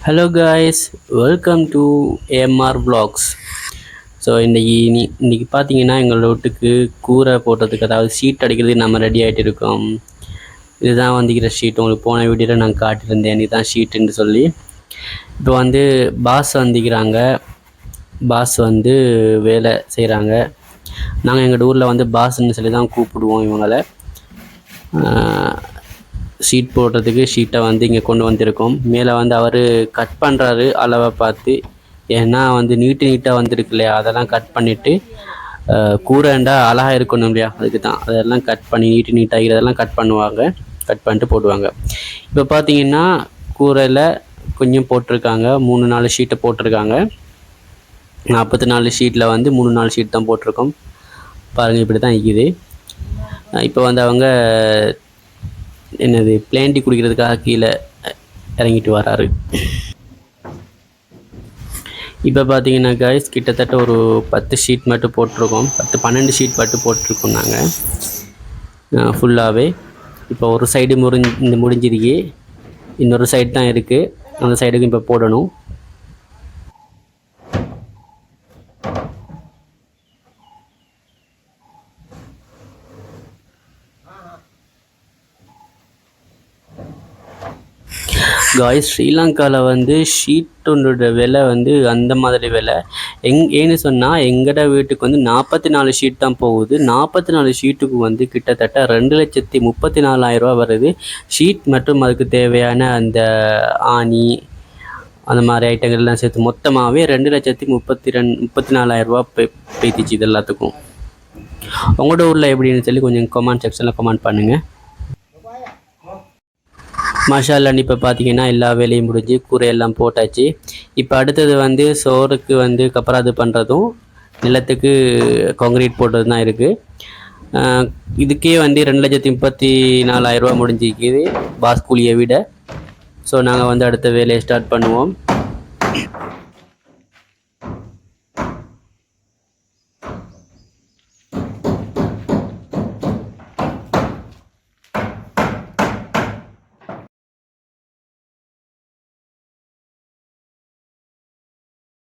Hello guys, welcome to AMR vlogs. So இன்றைக்கி பார்த்தீங்கன்னா எங்களோட வீட்டுக்கு கூரை போடுறதுக்கு, அதாவது ஷீட் அடிக்கிறதுக்கு நம்ம ரெடி ஆகிட்டு இருக்கோம். இதுதான் வந்துக்கிற ஷீட். உங்களுக்கு போன வீடியோவில் நான் காட்டியிருந்தேன் இதுதான் ஷீட்டுன்னு சொல்லி. இப்போ வந்து பாஸ் வந்துக்கிறாங்க. பாஸ் வந்து வேலை செய்கிறாங்க. நாங்கள் எங்கள் ஊரில் வந்து பாஸ்ன்னு சொல்லி தான் கூப்பிடுவோம் இவங்களை. ஷீட் போடுறதுக்கு ஷீட்டை வந்து இங்கே கொண்டு வந்திருக்கோம். மேலே வந்து அவர் கட் பண்ணுறாரு அளவை பார்த்து. ஏன்னா வந்து நீட்டாக வந்துருக்கு இல்லையா, அதெல்லாம் கட் பண்ணிவிட்டு கூரைண்டா அழகாக இருக்கணும் இல்லையா, அதுக்கு தான் அதெல்லாம் கட் பண்ணி நீட்டாகி இதெல்லாம் கட் பண்ணுவாங்க. கட் பண்ணிட்டு போடுவாங்க. இப்போ பார்த்தீங்கன்னா கூரையில் கொஞ்சம் போட்டிருக்காங்க. 3-4 ஷீட்டை போட்டிருக்காங்க. 44 ஷீட்டில் வந்து 3-4 ஷீட் தான் போட்டிருக்கோம். பாருங்கள், இப்படி தான் இருக்குது. இப்போ வந்து அவங்க பிளேண்டி குடிக்கிறதுக்காக கீழே இறங்கிட்டு வராரு. இப்போ பார்த்தீங்கன்னா காய்ஸ், கிட்டத்தட்ட ஒரு 10 ஷீட் மட்டும் போட்டிருக்கோம். 10-12 ஷீட் மட்டும் போட்டிருக்கோம் நாங்கள் ஃபுல்லாகவே. இப்போ ஒரு சைடு முடிஞ்சிருக்கு. இன்னொரு சைடு தான் இருக்குது. அந்த சைடுக்கு இப்போ போடணும். காய்ஸ், ஸ்ரீலங்காவில் வந்து ஷீட்டோட விலை வந்து அந்த மாதிரி விலை. ஏன்னு சொன்னால் எங்கட வீட்டுக்கு வந்து 44 ஷீட் தான் போகுது. 44 ஷீட்டுக்கு வந்து கிட்டத்தட்ட 2,34,000 வருது. ஷீட் மற்றும் அதுக்கு தேவையான அந்த ஆணி அந்த மாதிரி ஐட்டங்கள்லாம் சேர்த்து மொத்தமாகவே 2,34,000 பேத்திச்சு இது எல்லாத்துக்கும். உங்களோட ஊரில் எப்படின்னு சொல்லி கொஞ்சம் கமெண்ட் செக்ஷனில் கமெண்ட் பண்ணுங்கள். மசாலான்னு இப்போ பார்த்தீங்கன்னா எல்லா வேலையும் முடிஞ்சு கூரையெல்லாம் போட்டாச்சு. இப்போ அடுத்தது வந்து சோறுக்கு வந்து கப்பராது பண்ணுறதும் நிலத்துக்கு கான்க்ரீட் போடுறது தான் இருக்குது. இதுக்கே வந்து 2,34,000 முடிஞ்சிருக்குது பாஸ் கூலியை விட. ஸோ நாங்கள் வந்து அடுத்த வேலையை ஸ்டார்ட் பண்ணுவோம்.